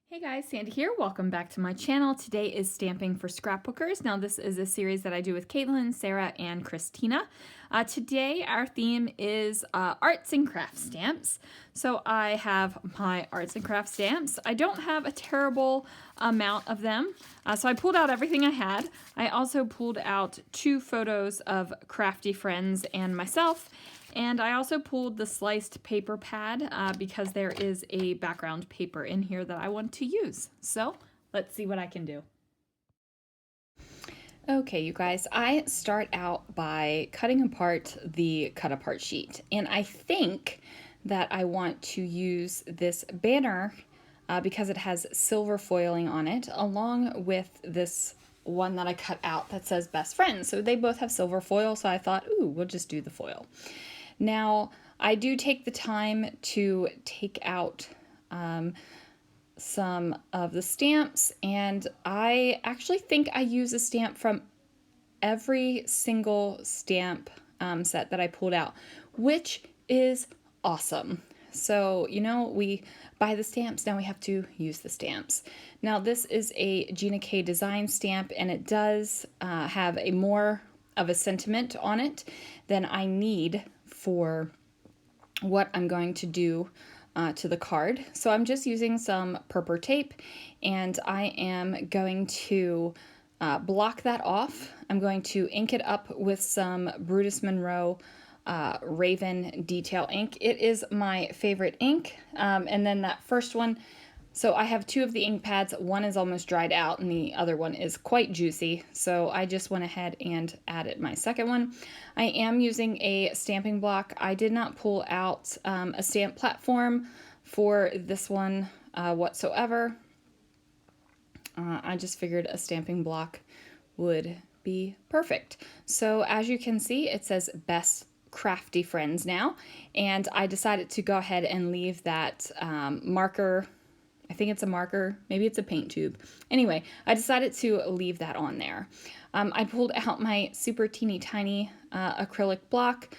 Hey guys, Sandy here. Welcome back to my channel. Today is Stamping for Scrapbookers. Now this is a series that I do with Caitlin, Sarah, and Christina. Today our theme is arts and craft stamps. So I have my arts and craft stamps. I don't have a terrible amount of them, so I pulled out everything I had. I also pulled out 2 photos of Crafty friends and myself. And I also pulled the sliced paper pad because there is a background paper in here that I want to use. So let's see what I can do. Okay, you guys, I start out by cutting apart the cut apart sheet. And I think that I want to use this banner because it has silver foiling on it, along with this one that I cut out that says best friends. So they both have silver foil, so I thought, ooh, we'll just do the foil. Now, I do take the time to take out some of the stamps, and I actually think I use a stamp from every single stamp set that I pulled out, which is awesome. So, you know, we buy the stamps, now we have to use the stamps. Now, this is a Gina K design stamp, and it does have a more of a sentiment on it than I need for what I'm going to do to the card. So I'm just using some purple tape, and I am going to block that off. I'm going to ink it up with some Brutus Monroe Raven detail ink. It is my favorite ink. And then that first one, so I have 2 of the ink pads. One is almost dried out and the other one is quite juicy. So I just went ahead and added my second one. I am using a stamping block. I did not pull out a stamp platform for this one whatsoever. I just figured a stamping block would be perfect. So as you can see, it says best crafty friends now. And I decided to go ahead and leave that marker. I think it's a marker, maybe it's a paint tube. Anyway, I decided to leave that on there. I pulled out my super teeny tiny acrylic block,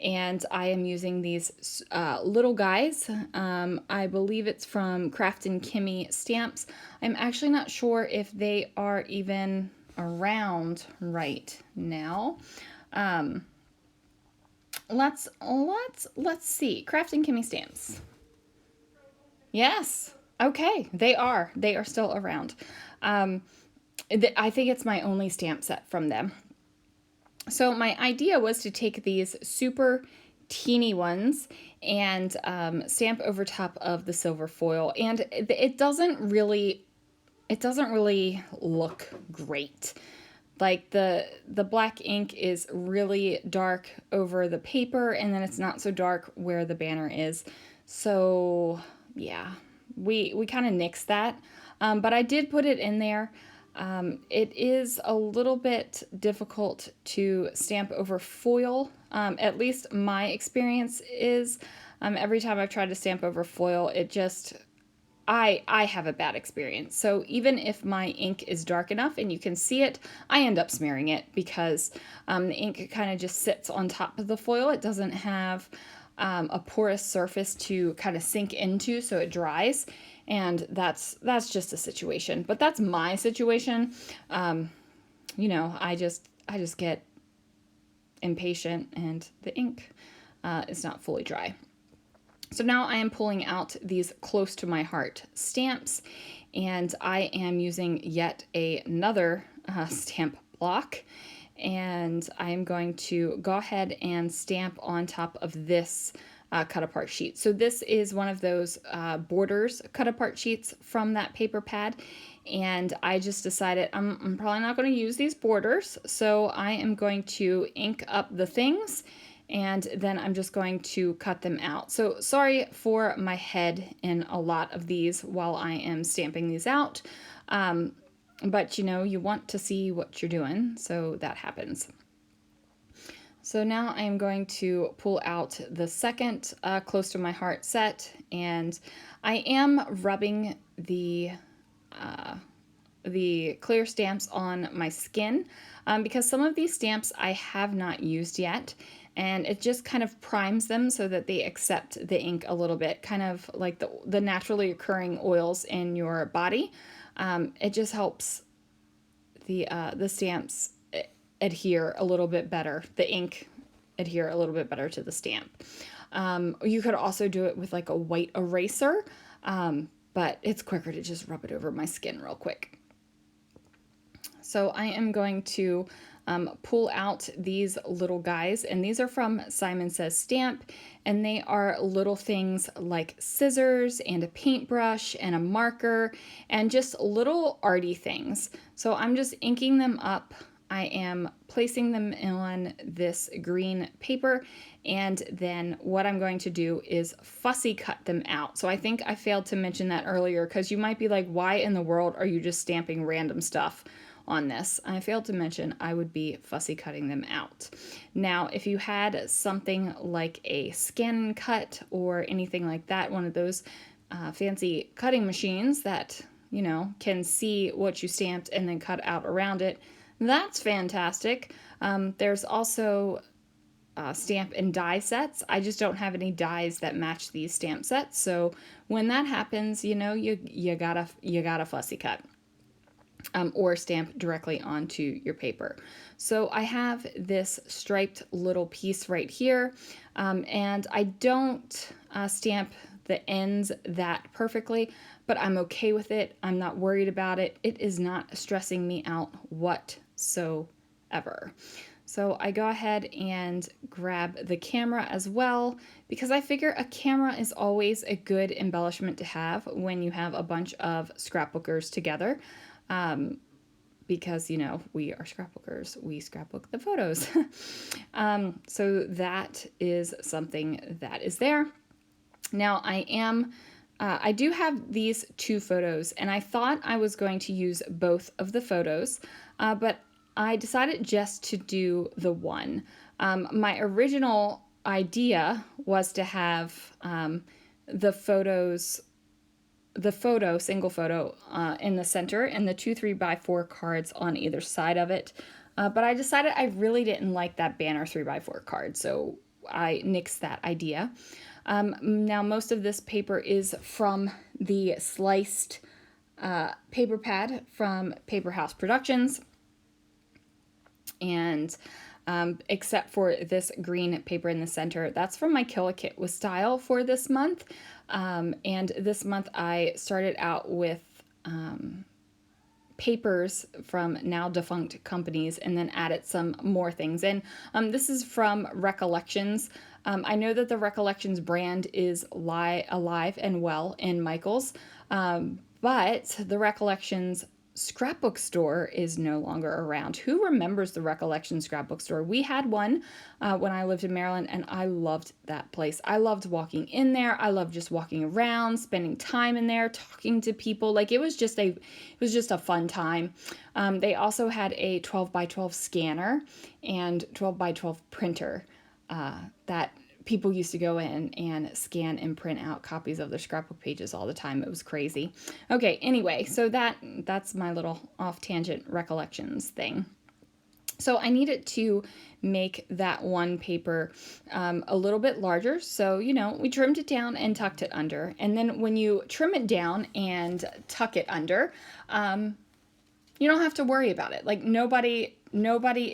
and I am using these little guys. I believe it's from Craft and Kimmy Stamps. I'm actually not sure if they are even around right now. Let's see. Craft and Kimmy Stamps. Yes. Okay, they are. They are still around. I think it's my only stamp set from them. So my idea was to take these super teeny ones and stamp over top of the silver foil, and it doesn't really look great. Like the black ink is really dark over the paper, and then it's not so dark where the banner is. So yeah, we kind of nixed that, but I did put it in there. It is a little bit difficult to stamp over foil. At least my experience is, every time I've tried to stamp over foil, it just, I have a bad experience. So even if my ink is dark enough and you can see it, I end up smearing it because the ink kind of just sits on top of the foil. It doesn't have a porous surface to kind of sink into, so it dries. And that's just a situation. But that's my situation. You know, I just get impatient and the ink is not fully dry. So now I am pulling out these close to my heart stamps, and I am using yet another stamp block, and I am going to go ahead and stamp on top of this cut apart sheet. So this is one of those borders cut apart sheets from that paper pad, and I just decided I'm probably not going to use these borders, so I am going to ink up the things, and then I'm just going to cut them out. So sorry for my head in a lot of these while I am stamping these out, but you know, you want to see what you're doing, so that happens. So now I am going to pull out the second close to my heart set, and I am rubbing the clear stamps on my skin because some of these stamps I have not used yet, and it just kind of primes them so that they accept the ink a little bit, kind of like the naturally occurring oils in your body. It just helps the stamps adhere a little bit better, the ink adhere a little bit better to the stamp. You could also do it with like a white eraser, but it's quicker to just rub it over my skin real quick. So I am going to pull out these little guys, and these are from Simon Says Stamp, and they are little things like scissors and a paintbrush and a marker and just little arty things. So I'm just inking them up. I am placing them on this green paper, and then what I'm going to do is fussy cut them out. So I think I failed to mention that earlier, because you might be like, why in the world are you just stamping random stuff on this? I failed to mention I would be fussy cutting them out. Now, if you had something like a scan and cut or anything like that, one of those fancy cutting machines that, you know, can see what you stamped and then cut out around it, that's fantastic. There's also stamp and die sets. I just don't have any dies that match these stamp sets, so when that happens, you know, you gotta fussy cut. Or stamp directly onto your paper. So I have this striped little piece right here, and I don't stamp the ends that perfectly, but I'm okay with it. I'm not worried about it. It is not stressing me out whatsoever. So I go ahead and grab the camera as well, because I figure a camera is always a good embellishment to have when you have a bunch of scrapbookers together. Because, you know, we are scrapbookers, we scrapbook the photos. So that is something that is there. Now I do have these two photos, and I thought I was going to use both of the photos, but I decided just to do the one. My original idea was to have the single photo in the center, and the 2 3x4 cards on either side of it. But I decided I really didn't like that banner 3x4 card, so I nixed that idea. Now, most of this paper is from the sliced paper pad from Paper House Productions. And except for this green paper in the center, that's from my Kill a Kit with Style for this month. And this month I started out with papers from now defunct companies, and then added some more things in. This is from Recollections. I know that the Recollections brand is alive and well in Michael's, but the Recollections scrapbook store is no longer around. Who remembers the Recollection scrapbook store? We had one when I lived in Maryland, and I loved that place. I loved walking in there. I loved just walking around, spending time in there, talking to people. Like, it was just a fun time. They also had a 12x12 scanner and 12x12 printer that people used to go in and scan and print out copies of their scrapbook pages all the time. It was crazy. Okay, anyway, so that's my little off-tangent Recollections thing. So I needed to make that one paper a little bit larger. So, you know, we trimmed it down and tucked it under. And then when you trim it down and tuck it under, you don't have to worry about it. Like, nobody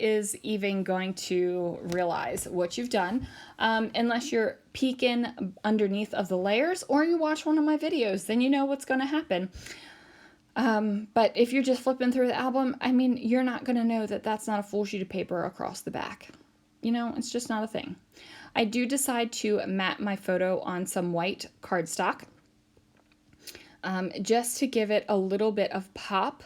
is even going to realize what you've done unless you're peeking underneath of the layers, or you watch one of my videos. Then you know what's going to happen. But if you're just flipping through the album, I mean, you're not going to know that that's not a full sheet of paper across the back. You know, it's just not a thing. I do decide to mat my photo on some white cardstock just to give it a little bit of pop.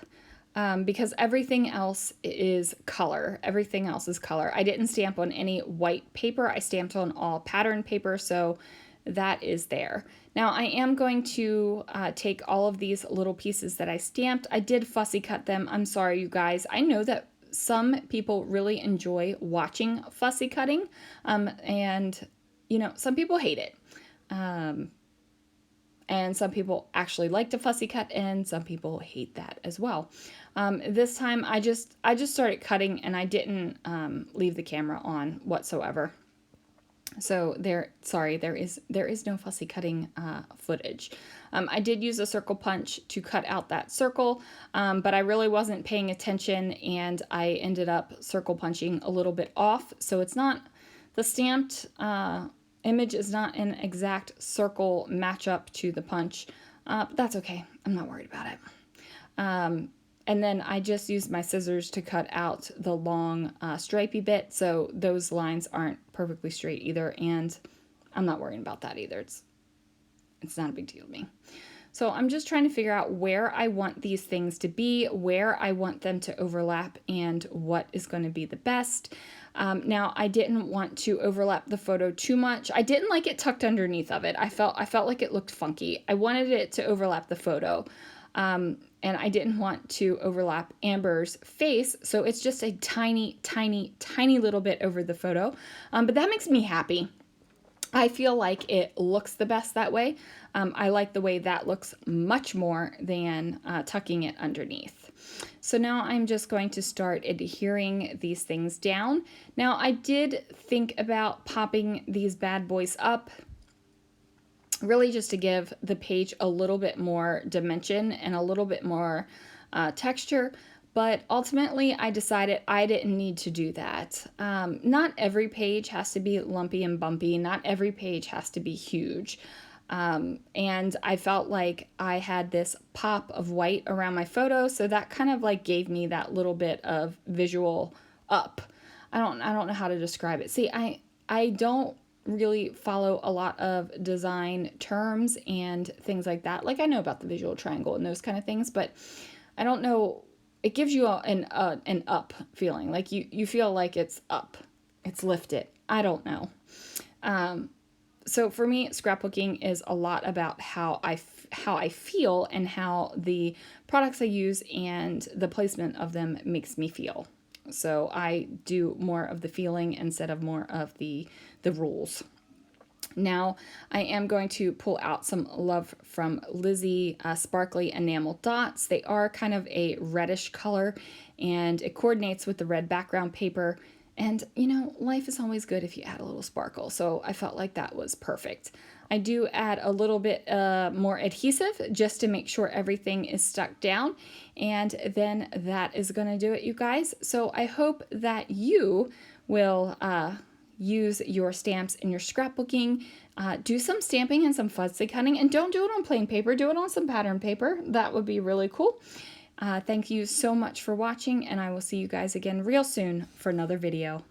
Because everything else is color. Everything else is color. I didn't stamp on any white paper. I stamped on all pattern paper, so that is there. Now, I am going to take all of these little pieces that I stamped. I did fussy cut them. I'm sorry, you guys. I know that some people really enjoy watching fussy cutting, and, you know, some people hate it. And some people actually like to fussy cut, and some people hate that as well. This time I just started cutting, and I didn't leave the camera on whatsoever. So sorry, there is no fussy cutting footage. I did use a circle punch to cut out that circle, but I really wasn't paying attention, and I ended up circle punching a little bit off. So it's not, the stamped image is not an exact circle matchup to the punch, but that's okay. I'm not worried about it. And then I just used my scissors to cut out the long stripey bit, so those lines aren't perfectly straight either, and I'm not worrying about that either. It's not a big deal to me. So I'm just trying to figure out where I want these things to be, where I want them to overlap, and what is going to be the best. Now, I didn't want to overlap the photo too much. I didn't like it tucked underneath of it. I felt like it looked funky. I wanted it to overlap the photo. And I didn't want to overlap Amber's face, so it's just a tiny, tiny, tiny little bit over the photo. But that makes me happy. I feel like it looks the best that way. I like the way that looks much more than tucking it underneath. So now I'm just going to start adhering these things down. Now I did think about popping these bad boys up, really just to give the page a little bit more dimension and a little bit more texture. But ultimately, I decided I didn't need to do that. Not every page has to be lumpy and bumpy. Not every page has to be huge. And I felt like I had this pop of white around my photo, so that kind of like gave me that little bit of visual up. I don't know how to describe it. See, I don't really follow a lot of design terms and things like that. Like I know about the visual triangle and those kind of things, but I don't know. It gives you an up feeling, like you feel like it's up, it's lifted. I don't know. So for me, scrapbooking is a lot about how I feel and how the products I use and the placement of them makes me feel. So I do more of the feeling instead of more of the rules. Now I am going to pull out some Love from Lizzie sparkly enamel dots. They are kind of a reddish color, and it coordinates with the red background paper. And you know, life is always good if you add a little sparkle, so I felt like that was perfect. I do add a little bit more adhesive just to make sure everything is stuck down, and then that is going to do it, you guys. So I hope that you will use your stamps in your scrapbooking. Do some stamping and some fussy cutting, and don't do it on plain paper. Do it on some pattern paper. That would be really cool. Thank you so much for watching, and I will see you guys again real soon for another video.